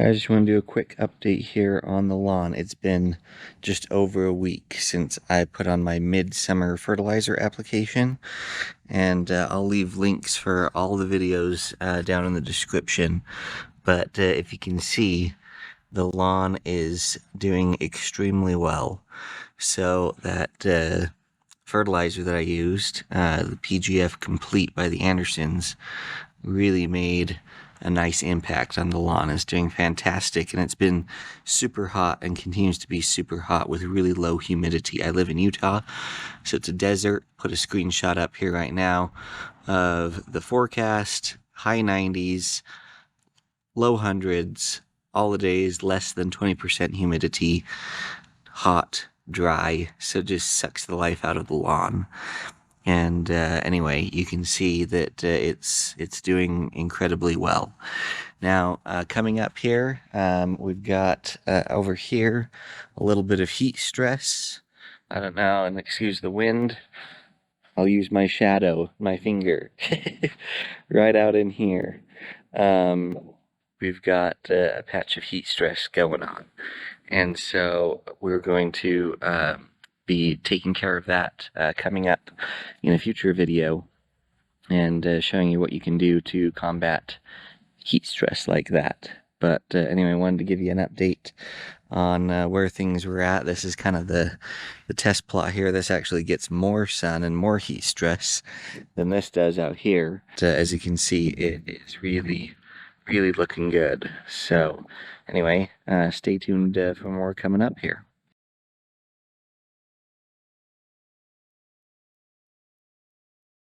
I just want to do a quick update here on the lawn. It's been just over a week since I put on my MidSummer fertilizer application, and I'll leave links for all the videos down in the description. But if you can see, the lawn is doing extremely well. So that fertilizer that I used, the PGF Complete by the Andersons, really made a nice impact on the lawn. It's doing fantastic, and it's been super hot and continues to be super hot with really low humidity. I live in Utah, so it's a desert. Put a screenshot up here right now of the forecast: high 90s, low hundreds, all the days, less than 20% humidity, hot, dry, so it just sucks the life out of the lawn. And anyway, you can see that it's doing incredibly well. Now, coming up here, we've got over here a little bit of heat stress. I don't know, and excuse the wind. I'll use my shadow, my finger, right out in here. We've got a patch of heat stress going on. And so we're going to be taking care of that coming up in a future video, and showing you what you can do to combat heat stress like that. But anyway, I wanted to give you an update on where things were at. This is kind of the test plot here. This actually gets more sun and more heat stress than this does out here. As you can see, it is really looking good. So anyway, stay tuned for more coming up here.